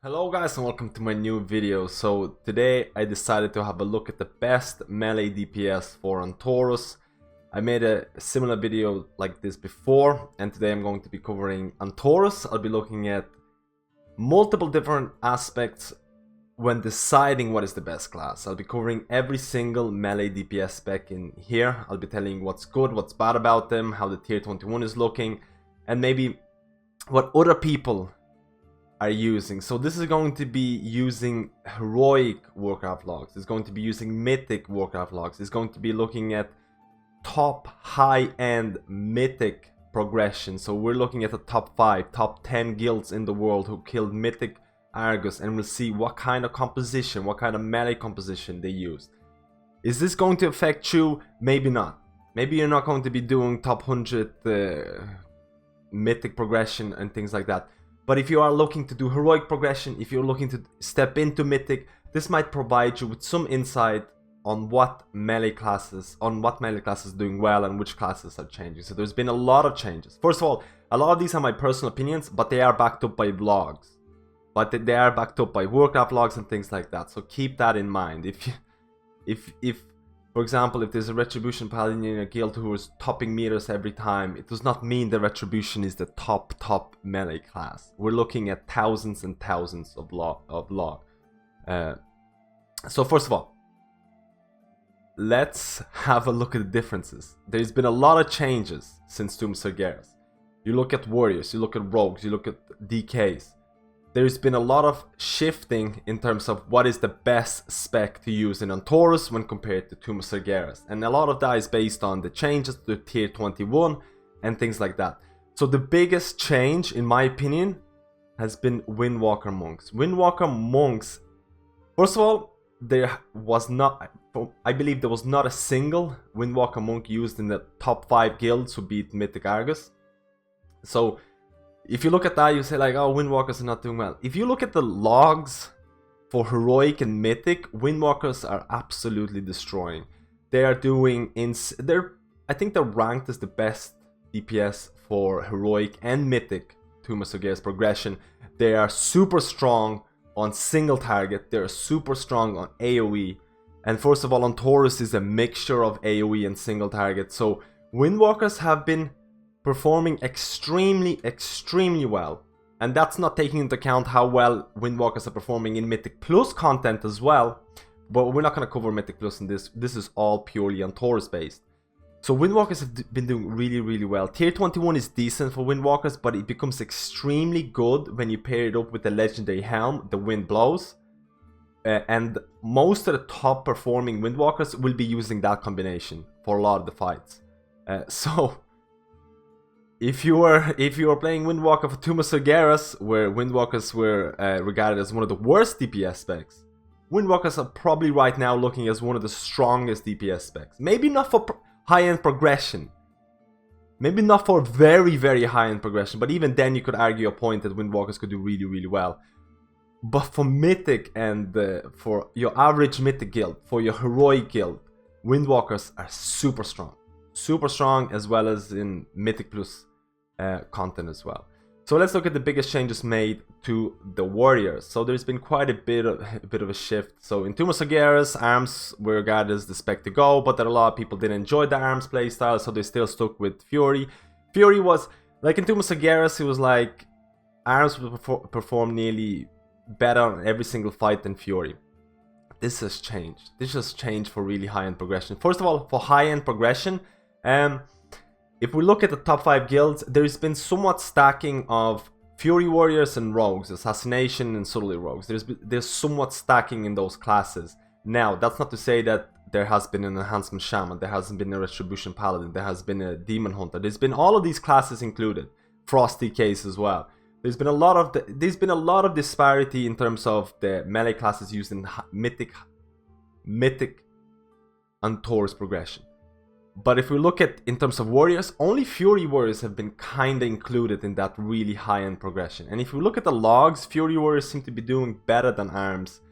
Hello guys and welcome to my new video. So today I decided to have a look at the best melee DPS for Antorus. I made a similar video like this before and today I'm going to be covering Antorus. I'll be looking at multiple different aspects when deciding what is the best class. I'll be covering every single melee DPS spec in here. I'll be telling you what's good, what's bad about them, how the tier 21 is looking, and maybe what other people are using. So this is going to be using heroic Warcraft logs, it's going to be using mythic Warcraft logs, it's going to be looking at top high-end mythic progression. So we're looking at the top 5, top 10 guilds in the world who killed mythic Argus, and we'll see what kind of composition, what kind of melee composition they used. Is this going to affect you? Maybe not. Maybe you're not going to be doing top 100 mythic progression and things like that. But if you are looking to do heroic progression, if you're looking to step into mythic, this might provide you with some insight on what melee classes are doing well and which classes are changing. So there's been a lot of changes. First of all, a lot of these are my personal opinions, but they are backed up by blogs. But they are backed up by Warcraft logs and things like that. So keep that in mind. If for example, if there's a Retribution Paladin in a guild who is topping meters every time, it does not mean the Retribution is the top melee class. We're looking at thousands and thousands of log. So first of all, let's have a look at the differences. There's been a lot of changes since Tomb of Sargeras. You look at warriors, you look at rogues, you look at DKs. There's been a lot of shifting in terms of what is the best spec to use in Antorus when compared to Tomb of Sargeras. And a lot of that is based on the changes to tier 21 and things like that. So the biggest change, in my opinion, has been Windwalker Monks. Windwalker Monks, first of all, there was not, I believe there was not a single Windwalker Monk used in the top 5 guilds who beat Mythic Argus. So if you look at that, you say like, oh, Windwalkers are not doing well. If you look at the logs for Heroic and Mythic, Windwalkers are absolutely destroying. They are doing, I think they're ranked as the best DPS for Heroic and Mythic Tomb of Sargeras progression. They are super strong on single target, they're super strong on AoE. And first of all, Antorus is a mixture of AoE and single target. So Windwalkers have been performing extremely well, and that's not taking into account how well Windwalkers are performing in Mythic Plus content as well, but we're not going to cover Mythic Plus in this. This is all purely Antorus based. So Windwalkers have been doing really well. Tier 21 is decent for Windwalkers, but it becomes extremely good when you pair it up with the legendary helm, the Wind Blows, and most of the top performing Windwalkers will be using that combination for a lot of the fights. So if you are playing Windwalker for Tomb of Sargeras, where Windwalkers were regarded as one of the worst DPS specs, Windwalkers are probably right now looking as one of the strongest DPS specs. Maybe not for high-end progression. Maybe not for very high-end progression, but even then you could argue a point that Windwalkers could do really well. But for Mythic and for your average Mythic guild, for your Heroic guild, Windwalkers are super strong. Super strong, as well as in Mythic Plus content as well. So let's look at the biggest changes made to the warriors. So there's been quite a bit of a shift. So in Tomb of Sargeras, arms were regarded as the spec to go, but there are a lot of people didn't enjoy the arms playstyle, so they still stuck with Fury. Fury was like in Tomb of Sargeras, it was like arms would perform nearly better on every single fight than Fury. This has changed. This has changed for really high-end progression. First of all, for high-end progression, if we look at the top 5 guilds, there's been somewhat stacking of Fury Warriors and Rogues, Assassination and Subtlety Rogues. There's somewhat stacking in those classes. Now, that's not to say that there has been an Enhancement Shaman, there hasn't been a Retribution Paladin, there has been a Demon Hunter. There's been all of these classes included. Frost DKs as well. There's been a lot of disparity in terms of the melee classes used in Mythic Antorus progression. But if we look at in terms of warriors, only Fury Warriors have been kinda included in that really high-end progression. And if we look at the logs, Fury Warriors seem to be doing better than arms.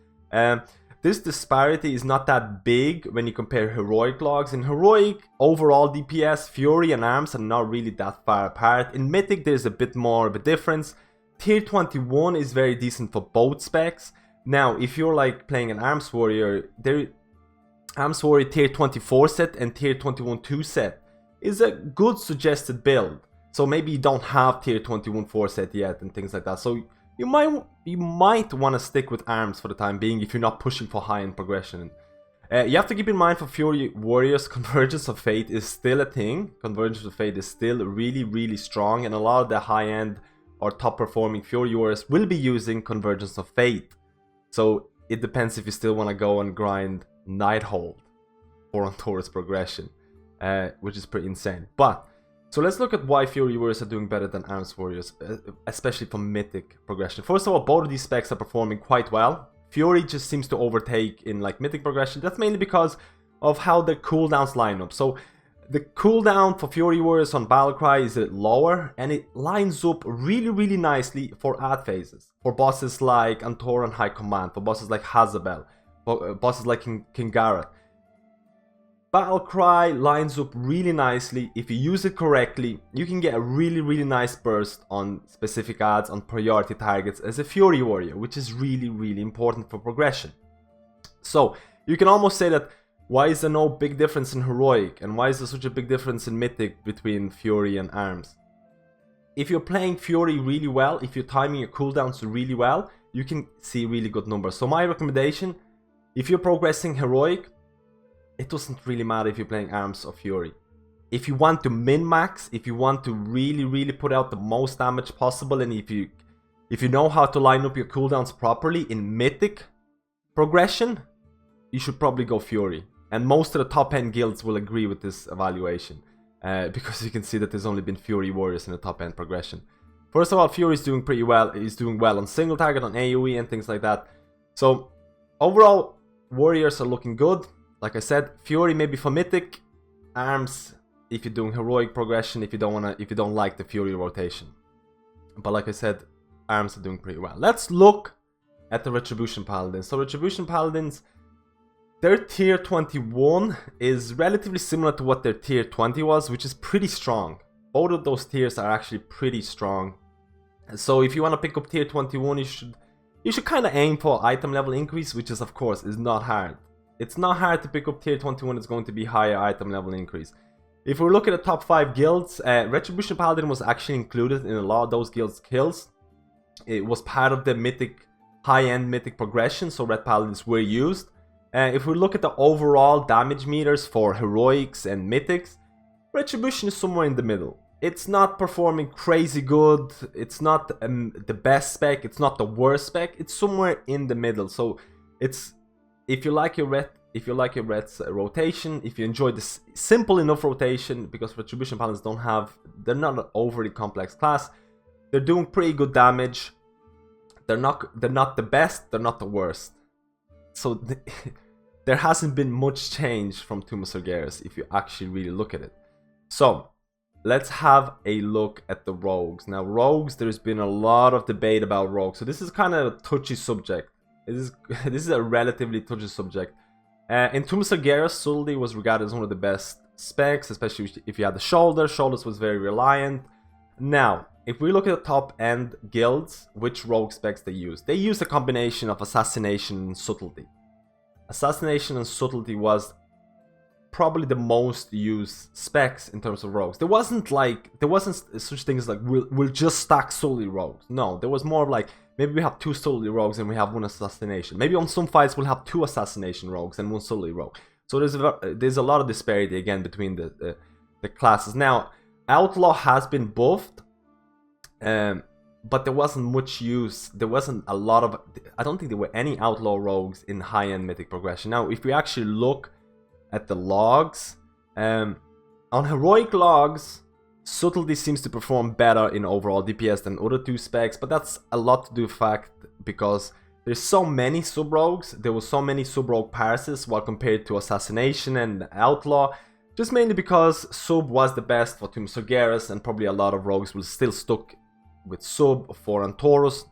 This disparity is not that big when you compare Heroic logs. In Heroic, overall DPS, Fury and arms are not really that far apart. In Mythic, there's a bit more of a difference. tier 21 is very decent for both specs. Now, if you're like playing an Arms Warrior, Arms Warrior tier 24 set and tier 21 2 set is a good suggested build. So maybe you don't have tier 21 4 set yet and things like that. So you might want to stick with Arms for the time being if you're not pushing for high-end progression. You have to keep in mind for Fury Warriors, Convergence of Fate is still a thing. Convergence of Fate is still really, really strong, and a lot of the high-end or top-performing Fury Warriors will be using Convergence of Fate. So it depends if you still want to go and grind Nighthold for Antorus progression, which is pretty insane. But so let's look at why Fury Warriors are doing better than Arms Warriors, especially for Mythic progression. First of all, both of these specs are performing quite well. Fury just seems to overtake in like Mythic progression. That's mainly because of how the cooldowns line up. So the cooldown for Fury Warriors on Battlecry is a bit lower, and it lines up really, really nicely for ad phases. For bosses like Antoran High Command, for bosses like Hazabel, for bosses like King Garrett. Battlecry lines up really nicely. If you use it correctly, you can get a really, really nice burst on specific ads on priority targets as a Fury Warrior, which is really, really important for progression. So you can almost say that, why is there no big difference in Heroic, and why is there such a big difference in Mythic between Fury and Arms? If you're playing Fury really well, if you're timing your cooldowns really well, you can see really good numbers. So my recommendation, if you're progressing Heroic, it doesn't really matter if you're playing Arms or Fury. If you want to min-max, if you want to really, really put out the most damage possible, and if you know how to line up your cooldowns properly in Mythic progression, you should probably go Fury. And most of the top end guilds will agree with this evaluation, because you can see that there's only been Fury Warriors in the top end progression. First of all, Fury is doing pretty well. He's doing well on single target, on AoE and things like that. So overall, Warriors are looking good. Like I said, Fury maybe for Mythic, Arms if you're doing Heroic progression, if you don't like the Fury rotation. But like I said, Arms are doing pretty well. Let's look at the Retribution Paladins. So Retribution Paladins, their tier 21 is relatively similar to what their tier 20 was, which is pretty strong. Both of those tiers are actually pretty strong. So if you want to pick up tier 21, you should kind of aim for item level increase, which is, of course, is not hard. It's not hard to pick up tier 21, it's going to be higher item level increase. If we look at the top 5 guilds, Retribution Paladin was actually included in a lot of those guilds' kills. It was part of the Mythic, high-end Mythic progression, so Red Paladins were used. If we look at the overall damage meters for Heroics and Mythics, Retribution is somewhere in the middle. It's not performing crazy good, it's not the best spec, it's not the worst spec, it's somewhere in the middle. So it's, if you like your Red's rotation, if you enjoy this simple enough rotation, because Retribution Paladins they're not an overly complex class, they're doing pretty good damage. They're not the best, they're not the worst. So there hasn't been much change from Tomb of Sargeras if you actually really look at it. So let's have a look at the Rogues. Now Rogues, there's been a lot of debate about Rogues, so this is kind of a touchy subject. This is a relatively touchy subject. In Tomb of Sargeras, Subtlety was regarded as one of the best specs, especially if you had the Shoulders. Shoulders was very reliant. Now, if we look at the top end guilds, which rogue specs they use a combination of Assassination and Subtlety. Assassination and Subtlety was probably the most used specs in terms of rogues. There wasn't such things like we'll just stack Subtlety rogues. No, there was more of like, maybe we have 2 Subtlety rogues and we have 1 assassination. Maybe on some fights we'll have 2 assassination rogues and 1 Subtlety rogue. So there's a lot of disparity again between the classes. Now, Outlaw has been buffed, but there wasn't much use. There wasn't a lot of, I don't think there were any Outlaw rogues in high-end Mythic progression. Now, if we actually look at the logs, on Heroic logs, Subtlety seems to perform better in overall DPS than other 2 specs, but that's a lot to do with fact because there's so many sub-rogues, there were so many sub-rogue parses while compared to Assassination and Outlaw, just mainly because Sub was the best for Tomb of Sargeras and probably a lot of rogues will still stuck with Sub for Antorus.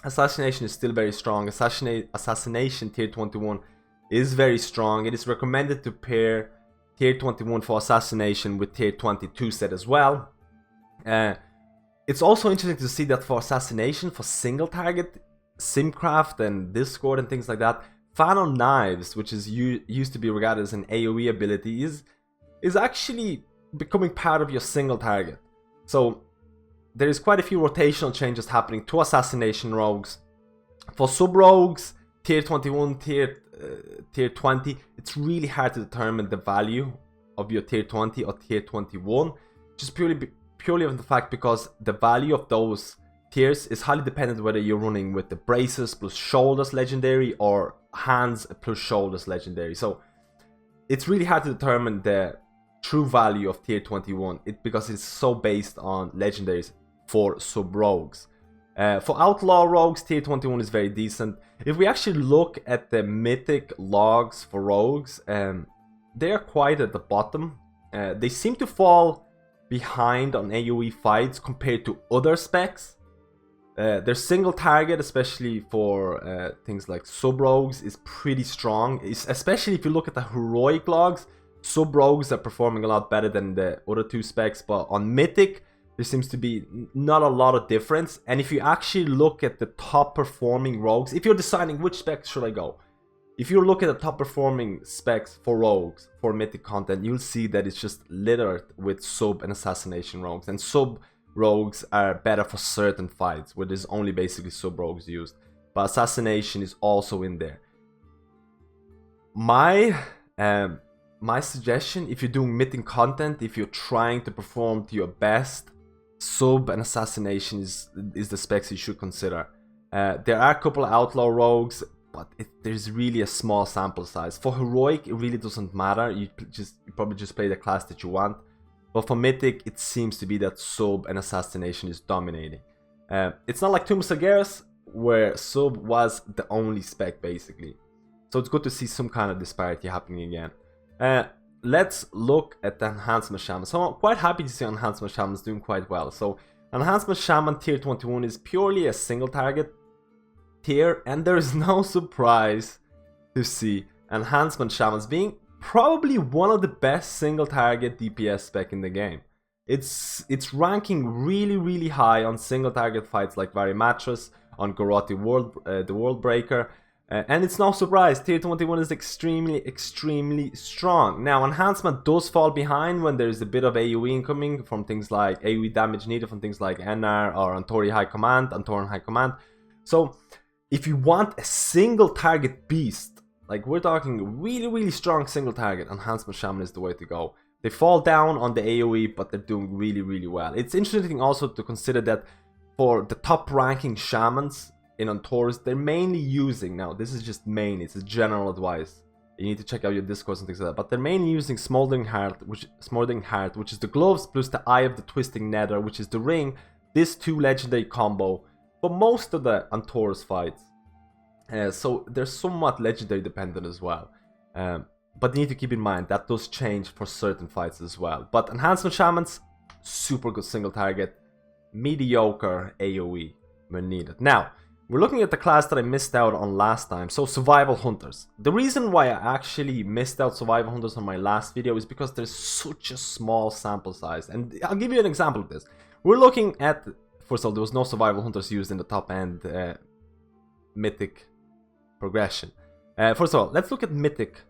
Assassination is still very strong. Assassination tier 21 is very strong. It is recommended to pair tier 21 for Assassination with tier 22 set as well. It It's also interesting to see that for assassination, for single target, Simcraft and Discord and things like that, Fan on Knives, which is used to be regarded as an AoE ability, is actually becoming part of your single target. So there is quite a few rotational changes happening to assassination rogues. For sub rogues, tier 21, tier 20, it's really hard to determine the value of your tier 20 or tier 21, just purely of the fact because the value of those tiers is highly dependent whether you're running with the braces plus shoulders legendary or hands plus shoulders legendary. So it's really hard to determine the true value of tier 21 because it's so based on legendaries for sub rogues. For outlaw rogues, tier 21 is very decent. If we actually look at the mythic logs for rogues, they are quite at the bottom. They seem to fall behind on AoE fights compared to other specs. Their single target, especially for things like sub-rogues, is pretty strong. Especially if you look at the heroic logs, sub-rogues are performing a lot better than the other two specs. But on Mythic, there seems to be not a lot of difference. And if you actually look at the top performing rogues, if you're deciding which specs should I go, if you look at the top performing specs for rogues, for Mythic content, you'll see that it's just littered with sub and assassination rogues. And sub rogues are better for certain fights where there's only basically sub rogues used, but assassination is also in there. My suggestion, if you're doing mythic content, if you're trying to perform to your best, sub and assassination is the specs you should consider. There are a couple of outlaw rogues, but there's really a small sample size. For heroic, it really doesn't matter. You probably just play the class that you want. But for Mythic, it seems to be that sub and assassination is dominating. It's not like Tomb of Sargeras, where sub was the only spec, basically. So it's good to see some kind of disparity happening again. Let's look at the Enhancement Shamans. So I'm quite happy to see Enhancement Shamans doing quite well. So Enhancement Shaman tier 21 is purely a single target tier, and there is no surprise to see Enhancement Shamans being probably one of the best single target DPS spec in the game. It's ranking really high on single target fights like Varimatris, on Garrote the World Breaker, and it's no surprise, tier 21 is extremely strong. Now Enhancement does fall behind when there's a bit of AoE incoming from things like AoE damage needed from things like NR or Antori High Command. So if you want a single target beast, like we're talking really strong single target, Enhancement Shaman is the way to go. They fall down on the AoE, but they're doing really well. It's interesting also to consider that for the top ranking shamans in Antorus, they're mainly using, now this is just mainly, it's a general advice. You need to check out your discourse and things like that, but they're mainly using Smoldering Heart, which is the gloves plus the Eye of the Twisting Nether, which is the ring. This two legendary combo for most of the Antorus fights. So they're somewhat legendary dependent as well. But you need to keep in mind that does change for certain fights as well. But Enhancement Shamans, super good single target, mediocre AoE when needed. Now, we're looking at the class that I missed out on last time, so Survival Hunters. The reason why I actually missed out Survival Hunters on my last video is because there's such a small sample size. And I'll give you an example of this. We're looking at, first of all, there was no Survival Hunters used in the top end Mythic progression. First of all, let's look at Mythic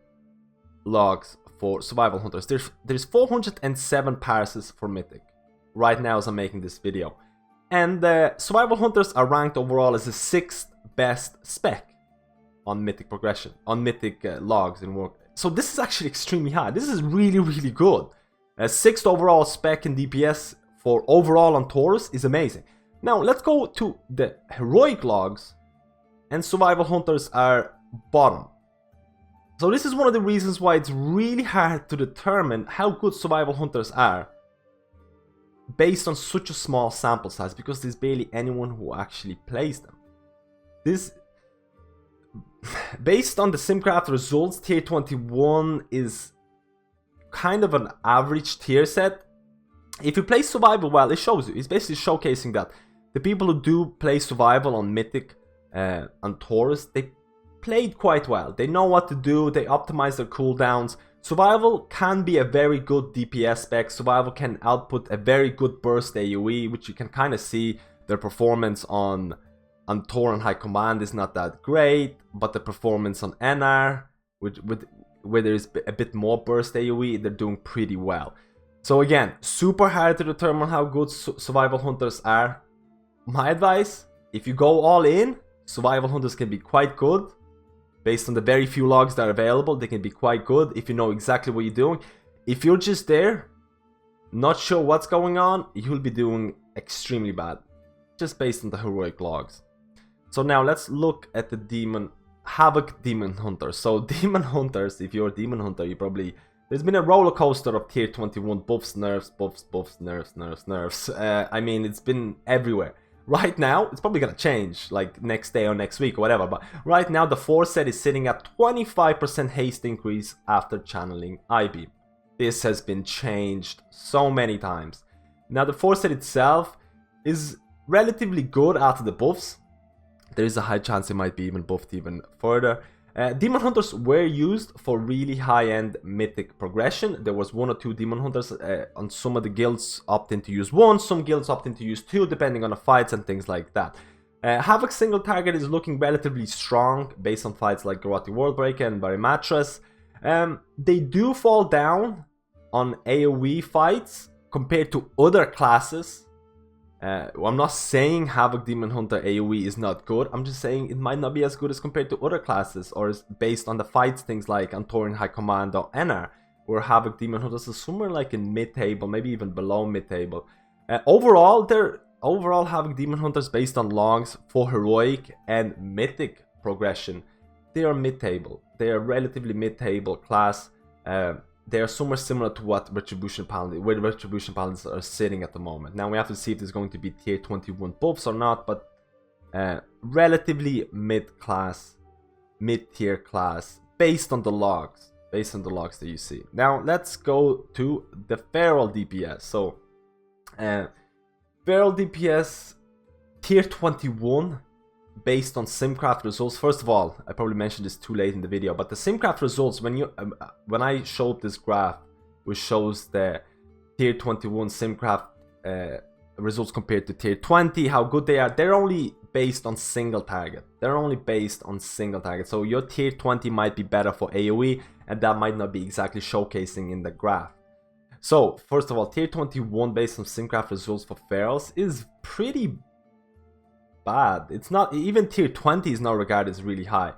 logs for Survival Hunters. There's 407 parses for Mythic right now as I'm making this video. And Survival Hunters are ranked overall as the 6th best spec on Mythic progression, on Mythic logs in work. So this is actually extremely high. This is really good. 6th overall spec in DPS for overall on Taurus is amazing. Now let's go to the heroic logs, and Survival Hunters are bottom. So this is one of the reasons why it's really hard to determine how good Survival Hunters are based on such a small sample size, because there's barely anyone who actually plays them. This, based on the Simcraft results, tier 21 is kind of an average tier set. If you play Survival well, it shows you. It's basically showcasing that the people who do play Survival on Mythic and Taurus, they played quite well. They know what to do, they optimize their cooldowns. Survival can be a very good DPS spec. Survival can output a very good burst AoE, which you can kind of see. Their performance on Tor and High Command is not that great, but the performance on NR, where there's a bit more burst AoE, they're doing pretty well. So again, super hard to determine how good Survival Hunters are. My advice, if you go all in, Survival Hunters can be quite good. Based on the very few logs that are available, they can be quite good if you know exactly what you're doing. If you're just there, not sure what's going on, you'll be doing extremely bad. Just based on the heroic logs. So now let's look at the Havoc Demon Hunters. So Demon Hunters, if you're a Demon Hunter, you probably... There's been a roller coaster of tier 21 buffs, nerfs, buffs, nerfs. I mean, it's been everywhere. Right now, it's probably gonna change, like next day or next week or whatever, but right now the force set is sitting at 25% haste increase after channeling I-Beam. This has been changed so many times. Now the force set itself is relatively good after the buffs. There is a high chance it might be even buffed even further. Demon Hunters were used for really high-end mythic progression. There was 1 or 2 Demon Hunters. On some of the guilds opting to use 1, some guilds opting to use 2, depending on the fights and things like that. Havoc single target is looking relatively strong based on fights like Garrote Worldbreaker and Varimatras. They do fall down on AoE fights compared to other classes. I'm not saying Havoc Demon Hunter AoE is not good, I'm just saying it might not be as good as compared to other classes, or is based on the fights, things like Antorus High Command or NR, where Havoc Demon Hunters is somewhere like in mid-table, maybe even below mid-table. Overall Havoc Demon Hunters based on logs for heroic and mythic progression, they are mid-table. They are relatively mid-table class. They are somewhere similar to what Retribution Paladins, where the Retribution Paladins are sitting at the moment. Now we have to see if there's going to be tier 21 buffs or not, but relatively mid-class, mid-tier class, based on the logs that you see. Now let's go to the Feral DPS. So Feral DPS tier 21. Based on Simcraft results. First of all, I probably mentioned this too late in the video, but the Simcraft results, when I showed this graph which shows the tier 21 Simcraft results compared to tier 20, how good they are, they're only based on single target. So your tier 20 might be better for AoE, and that might not be exactly showcasing in the graph. So first of all, tier 21 based on Simcraft results for Ferals is pretty bad. It's not, even tier 20 is not regarded as really high,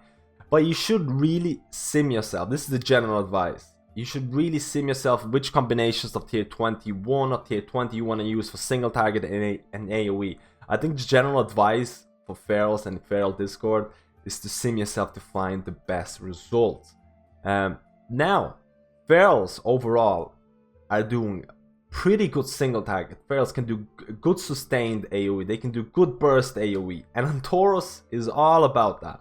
but you should really sim yourself. This is the general advice. You should really sim yourself which combinations of tier 21 or tier 20 you want to use for single target and AoE. I think the general advice for Ferals and Feral Discord is to sim yourself to find the best results. Now Ferals overall are doing pretty good single target. Ferals can do good sustained AoE, they can do good burst AoE, and Antorus is all about that.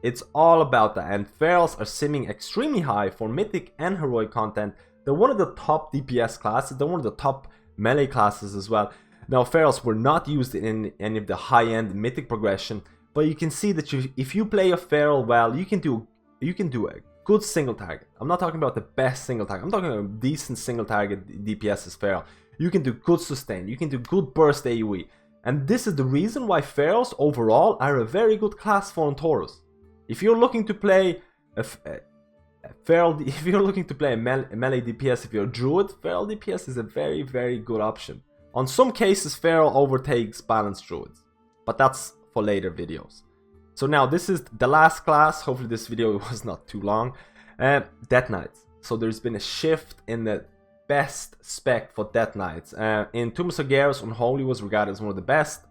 It's all about that, and Ferals are simming extremely high for mythic and heroic content. They're one of the top DPS classes, they're one of the top melee classes as well. Now Ferals were not used in any of the high-end mythic progression, but you can see that if you play a Feral well, you can do a good single target. I'm not talking about the best single target. I'm talking about a decent single target DPS as Feral. You can do good sustain. You can do good burst AoE. And this is the reason why Ferals overall are a very good class for Antorus. If you're looking to play a Feral, if you're looking to play a melee DPS, if you're a Druid, Feral DPS is a very, very good option. On some cases, Feral overtakes balanced Druids, but that's for later videos. So now this is the last class. Hopefully this video was not too long. Death Knights. So there's been a shift in the best spec for Death Knights. In Tomb of Sargeras, Unholy was regarded as one of the best.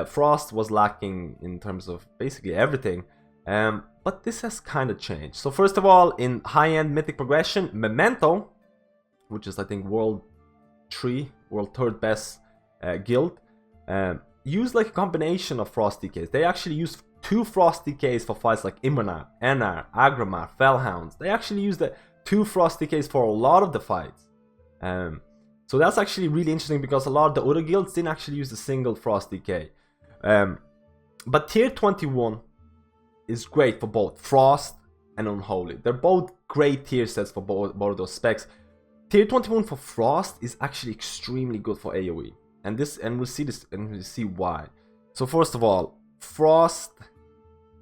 Frost was lacking in terms of basically everything. But this has kind of changed. So first of all, in high-end mythic progression, Memento, which is I think world 3rd best guild, used like a combination of Frost DKs. They actually used 2 Frost DKs for fights like Immonar, NR, Agramar, Fellhounds. They actually used the 2 Frost DKs for a lot of the fights. So that's actually really interesting because a lot of the other guilds didn't actually use a single Frost DK. But tier 21 is great for both Frost and Unholy. They're both great tier sets for both of those specs. Tier 21 for Frost is actually extremely good for AoE. And we'll see this, and we'll see why. So first of all, Frost,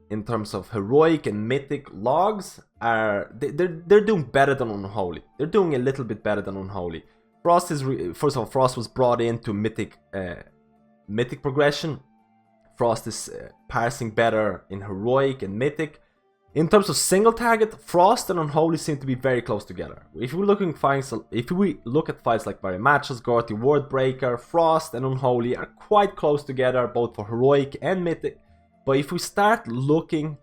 in terms of heroic and mythic logs, they're doing better than Unholy. They're doing a little bit better than Unholy. Frost is first of all, Frost was brought into mythic progression. Frost is parsing better in heroic and mythic. In terms of single target, Frost and Unholy seem to be very close together. If we look at fights like Barrier Matches, Gorty, Wordbreaker, Frost and Unholy are quite close together, both for heroic and mythic. But if we start looking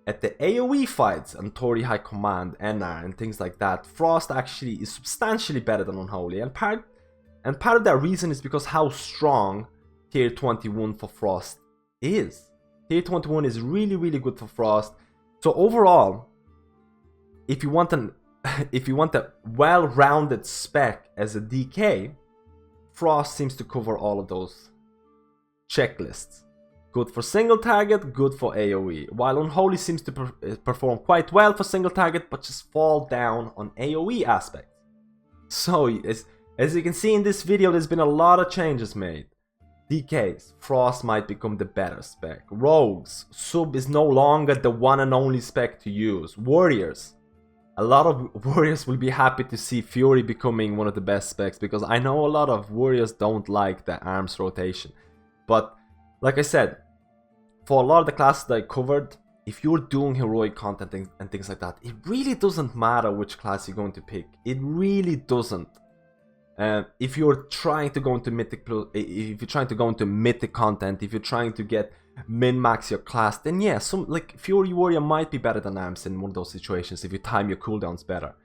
at the AoE fights, Antori High Command, NR and things like that, Frost actually is substantially better than Unholy. And part of that reason is because how strong Tier 21 for Frost is. Tier 21 is really, really good for Frost. So overall, if you want a well-rounded spec as a DK, Frost seems to cover all of those checklists. Good for single target, good for AoE. While Unholy seems to perform quite well for single target, but just fall down on AoE aspects. So as you can see in this video, there's been a lot of changes made. DKs, Frost might become the better spec. Rogues, Sub is no longer the one and only spec to use. Warriors, a lot of Warriors will be happy to see Fury becoming one of the best specs, because I know a lot of Warriors don't like the arms rotation. But like I said, for a lot of the classes that I covered, if you're doing heroic content and things like that, it really doesn't matter which class you're going to pick. It really doesn't. If you're trying to go into mythic, if you're trying to go into mythic content, if you're trying to get min-max your class, then yeah, some like Fury Warrior might be better than Arms in one of those situations if you time your cooldowns better.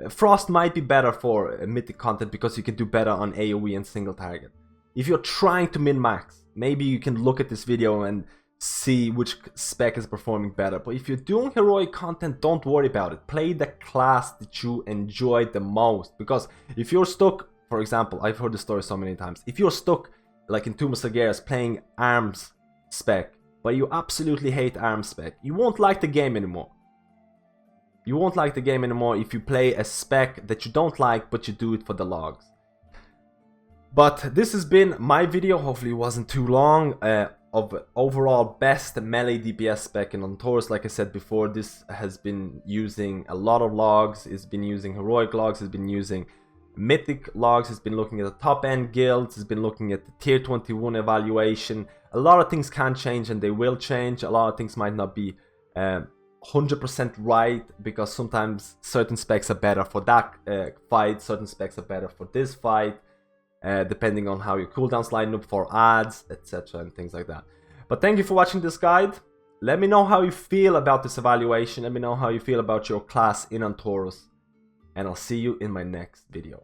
Frost might be better for mythic content because you can do better on AoE and single target. If you're trying to min-max, maybe you can look at this video and see which spec is performing better. But if you're doing heroic content, don't worry about it. Play the class that you enjoy the most, because if you're stuck, for example, I've heard the story so many times. If you're stuck, like in Tomb of Sargeras, playing Arms spec, but you absolutely hate Arms spec, you won't like the game anymore. You won't like the game anymore if you play a spec that you don't like, but you do it for the logs. But this has been my video, hopefully it wasn't too long, of overall best melee DPS spec in Antorus. Like I said before, this has been using a lot of logs, it's been using heroic logs, it's been using mythic logs, it's been looking at the top end guilds, it's been looking at the tier 21 evaluation. A lot of things can change and they will change. A lot of things might not be 100% right, because sometimes certain specs are better for that fight, certain specs are better for this fight, depending on how your cooldowns line up for ads, etc. and things like that. But thank you for watching this guide. Let me know how you feel about this evaluation. Let me know how you feel about your class in Antorus. And I'll see you in my next video.